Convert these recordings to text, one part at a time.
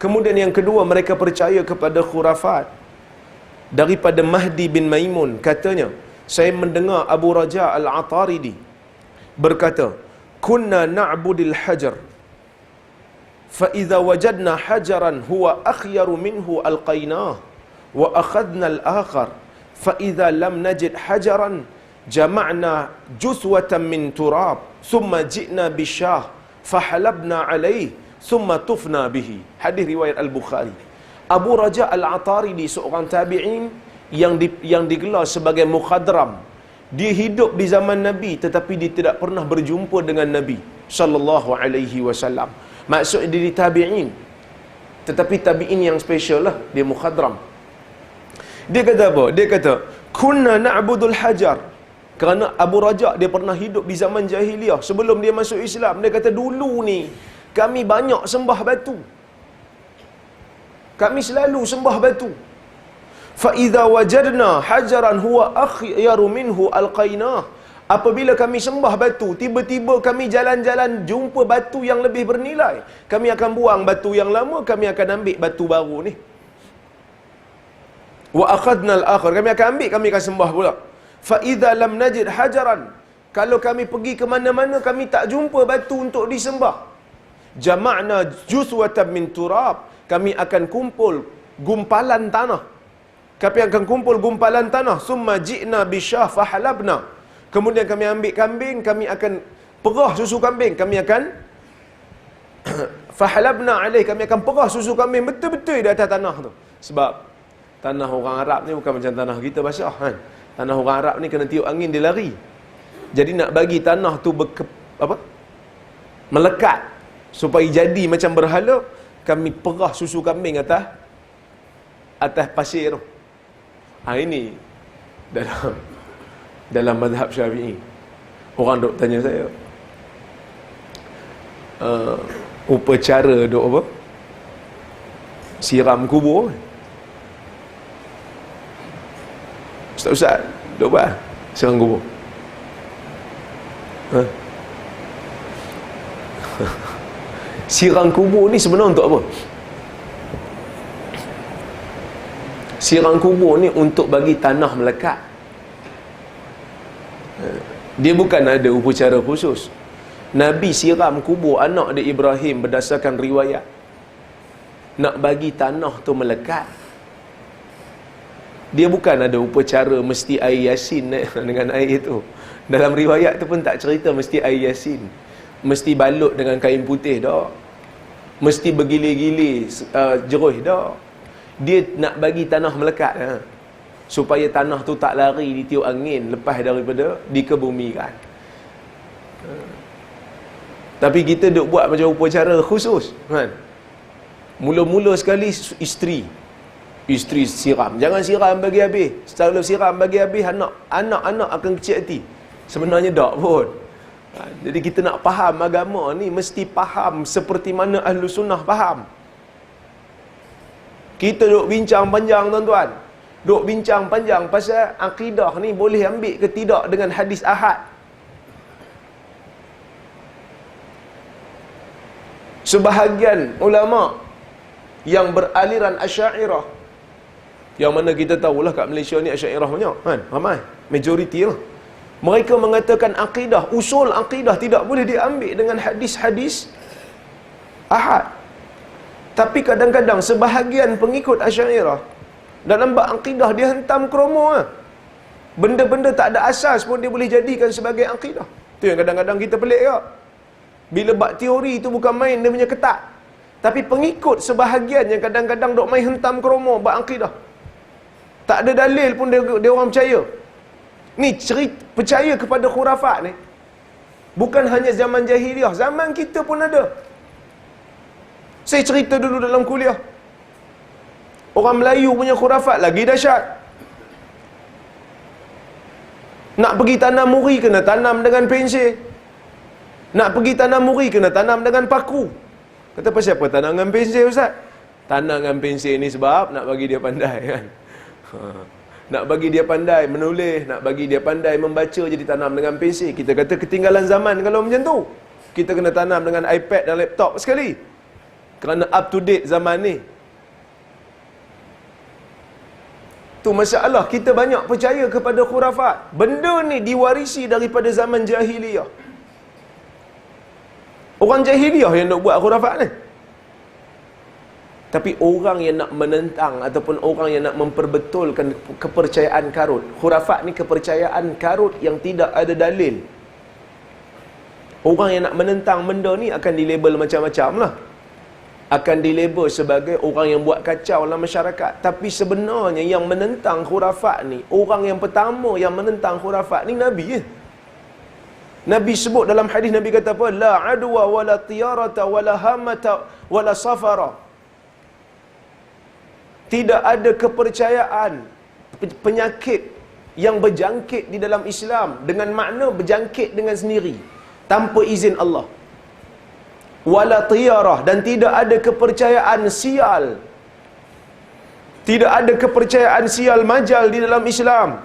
Kemudian yang kedua, mereka percaya kepada khurafat. Daripada Mahdi bin Maimun, katanya, saya mendengar Abu Raja Al-Ataridi berkata, kunna na'budil hajar, fa idza wajadna hajaran huwa akhyaru minhu alqainah wa akhadna al-akhar, fa idza lam najid hajaran jama'na juswatan min turab thumma ji'na bisyah fahalabna alayhi thumma tufna bihi. Hadis riwayat Al-Bukhari. Abu Raja Al-Ataridi, seorang tabi'in yang digelar sebagai mukhadram. Dia hidup di zaman Nabi tetapi dia tidak pernah berjumpa dengan Nabi sallallahu alaihi wasallam. Maksud dia tabi'in, tetapi tabi'in yang special lah, dia mukhadram. Dia kata apa? Dia kata, kunna na'budul hajar. Kerana Abu Raja dia pernah hidup di zaman jahiliah sebelum dia masuk Islam. Dia kata, dulu ni kami banyak sembah batu. Kami selalu sembah batu. Fa idza wajadna hajaran huwa akhyaru minhu alqainah. Apabila kami sembah batu, tiba-tiba kami jalan-jalan jumpa batu yang lebih bernilai, kami akan buang batu yang lama, kami akan ambil batu baru ni. Wa akhadna al-akhar, kami akan ambil, kami akan sembah pula. Fa idza lam najid hajaran, kalau kami pergi ke mana-mana kami tak jumpa batu untuk disembah, jama'na juswatan min turab, kami akan kumpul gumpalan tanah. Kami akan kumpul gumpalan tanah. Summa ji'na bisyah fahalabna. Kemudian kami ambil kambing, kami akan perah susu kambing. Kami akan fahalabna alaih, kami akan perah susu kambing betul-betul di atas tanah tu. Sebab tanah orang Arab ni bukan macam tanah kita basah kan. Tanah orang Arab ni kena tiup angin dia lari. Jadi nak bagi tanah tu melekat supaya jadi macam berhala, kami perah susu kambing atas pasir tu. Ini dalam mazhab Syafi'i. Orang duk tanya saya, upacara duk apa? Siram kubur. Ustaz, duk apa? Siram kubur. Siram kubur ni sebenarnya untuk apa? Siram kubur ni untuk bagi tanah melekat. Dia bukan ada upacara khusus. Nabi siram kubur anak dia Ibrahim berdasarkan riwayat, nak bagi tanah tu melekat. Dia bukan ada upacara mesti air Yasin dengan air tu. Dalam riwayat tu pun tak cerita mesti air Yasin, mesti balut dengan kain putih dah, mesti bergilir-gilir jeruh dah. Dia nak bagi tanah melekat supaya tanah tu tak lari ditiup angin lepas daripada dikebumikan. Tapi kita duk buat macam upacara khusus kan. Mula-mula sekali isteri siram. Jangan siram bagi habis. Setelah siram bagi habis, anak-anak akan kecil hati. Sebenarnya tak pun. Jadi kita nak faham agama ni mesti faham seperti mana Ahlu Sunnah faham. Kita duk bincang panjang tuan-tuan, duk bincang panjang pasal akidah ni boleh ambil ke tidak dengan hadis ahad. Sebahagian ulama yang beraliran Asy'ariyah, yang mana kita tahulah kat Malaysia ni Asy'ariyah banyak kan, ramai, majoriti lah. Mereka mengatakan akidah, usul akidah tidak boleh diambil dengan hadis-hadis ahad. Tapi kadang-kadang sebahagian pengikut Asy'ariyah dalam bab akidah dia hentam kromo benda-benda tak ada asas pun dia boleh jadikan sebagai akidah. Tu yang kadang-kadang kita pelik ya. Bila bab teori tu bukan main dia punya ketat. Tapi pengikut sebahagian yang kadang-kadang dok main hentam kromo bab akidah, tak ada dalil pun dia orang percaya. Ni cerita percaya kepada khurafat ni bukan hanya zaman jahiliah, zaman kita pun ada. Saya cerita dulu dalam kuliah, orang Melayu punya khurafat lagi dahsyat. Nak pergi tanam muri kena tanam dengan pensel. Nak pergi tanam muri kena tanam dengan paku. Kata pasal apa tanam dengan pensel ustaz? Tanam dengan pensel ni sebab nak bagi dia pandai kan. Nak bagi dia pandai menulis, nak bagi dia pandai membaca, jadi tanam dengan pensel. Kita kata ketinggalan zaman kalau macam tu. Kita kena tanam dengan iPad dan laptop sekali. Kerana up to date zaman ni. Tu masalah, kita banyak percaya kepada khurafat. Benda ni diwarisi daripada zaman jahiliyah. Orang jahiliyah yang nak buat khurafat ni. Tapi orang yang nak menentang ataupun orang yang nak memperbetulkan kepercayaan karut. Khurafat ni kepercayaan karut yang tidak ada dalil. Orang yang nak menentang benda ni akan dilabel macam-macam lah. Akan dilabel sebagai orang yang buat kacau dalam masyarakat. Tapi sebenarnya yang menentang khurafat ni, orang yang pertama yang menentang khurafat ni Nabi je. Nabi sebut dalam hadis, Nabi kata apa? La adwa wala tiyarata wala hamata wala safara. Tidak ada kepercayaan penyakit yang berjangkit di dalam Islam dengan makna berjangkit dengan sendiri tanpa izin Allah. Wala tiyarah, dan tidak ada kepercayaan sial. Tidak ada kepercayaan sial majal di dalam Islam.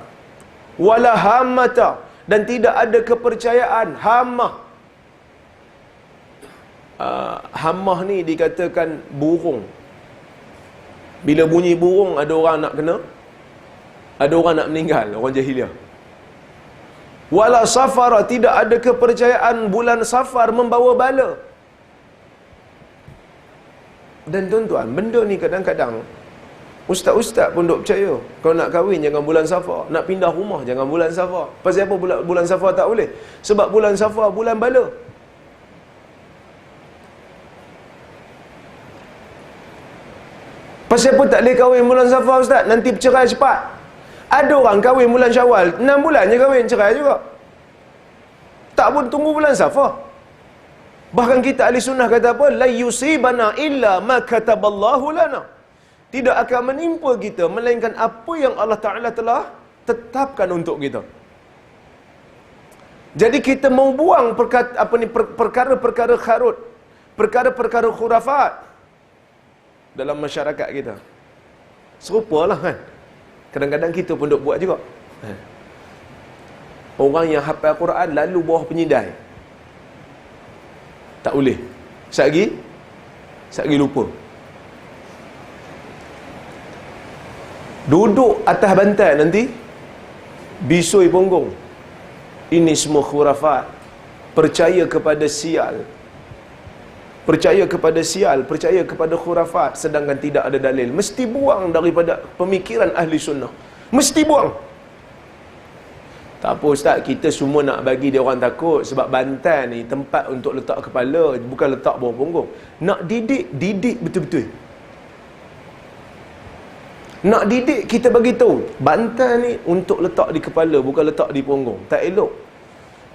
Wala hamata, dan tidak ada kepercayaan hamah. Hamah ni dikatakan burung. Bila bunyi burung, ada orang nak kena, ada orang nak meninggal, orang jahiliah. Wala safara, tidak ada kepercayaan bulan Safar membawa bala. Dan tuan-tuan, benda ni kadang-kadang ustaz-ustaz pun duk percaya. Kalau nak kahwin jangan bulan Safar, nak pindah rumah jangan bulan Safar. Pasal apa bulan Safar tak boleh? Sebab bulan Safar bulan bala. Pasal apa tak boleh kahwin bulan Safar ustaz? Nanti bercerai cepat. Ada orang kahwin bulan Syawal, 6 bulan je kahwin, cerai juga. Tak pun tunggu bulan Safar. Bahkan kita ahli sunnah kata apa? La yusibana illa ma kataballahu lana. Tidak akan menimpa kita melainkan apa yang Allah Ta'ala telah tetapkan untuk kita. Jadi kita mau buang perkara-perkara kharut, perkara-perkara khurafat dalam masyarakat kita. Serupalah kan. Kadang-kadang kita pun duk buat juga. Orang yang hafal Quran lalu bawah penyidai. Tak boleh. Satgi lupa. Duduk atas bantal nanti bisui punggung. Ini semua khurafat. Percaya kepada sial. Percaya kepada sial, percaya kepada khurafat, sedangkan tidak ada dalil. Mesti buang daripada pemikiran ahli sunnah. Mesti buang. Tak apa ustaz, kita semua nak bagi dia orang takut. Sebab bantal ni tempat untuk letak kepala, bukan letak bawah punggung. Nak didik betul-betul. Nak didik, kita bagi tahu bantal ni untuk letak di kepala, bukan letak di punggung. Tak elok.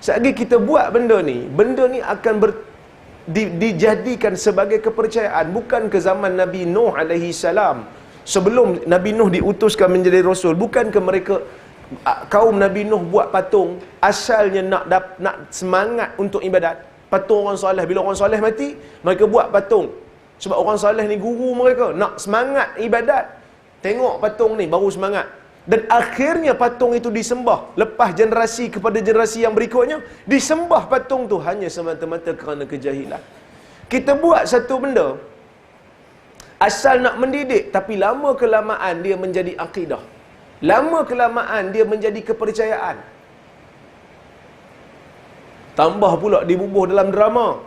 Selagi kita buat benda ni akan dijadikan sebagai kepercayaan. Bukan ke zaman Nabi Nuh alaihi salam, sebelum Nabi Nuh diutuskan menjadi rasul, bukan ke mereka kaum Nabi Nuh buat patung asalnya nak semangat untuk ibadat. Patung orang soleh, bila orang soleh mati mereka buat patung sebab orang soleh ni guru mereka, nak semangat ibadat. Tengok patung ni baru semangat. Dan akhirnya patung itu disembah. Lepas generasi kepada generasi yang berikutnya, disembah patung tu hanya semata-mata kerana kejahilan. Kita buat satu benda asal nak mendidik, tapi lama kelamaan dia menjadi akidah. Lama kelamaan dia menjadi kepercayaan. Tambah pula dibubuh dalam drama.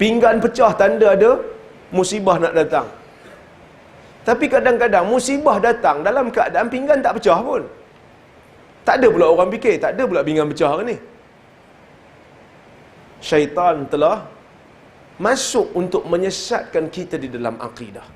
Pinggan pecah tanda ada musibah nak datang. Tapi kadang-kadang musibah datang dalam keadaan pinggan tak pecah pun. Tak ada pula orang fikir, tak ada pula pinggan pecah hari ni. Syaitan telah masuk untuk menyesatkan kita di dalam akidah.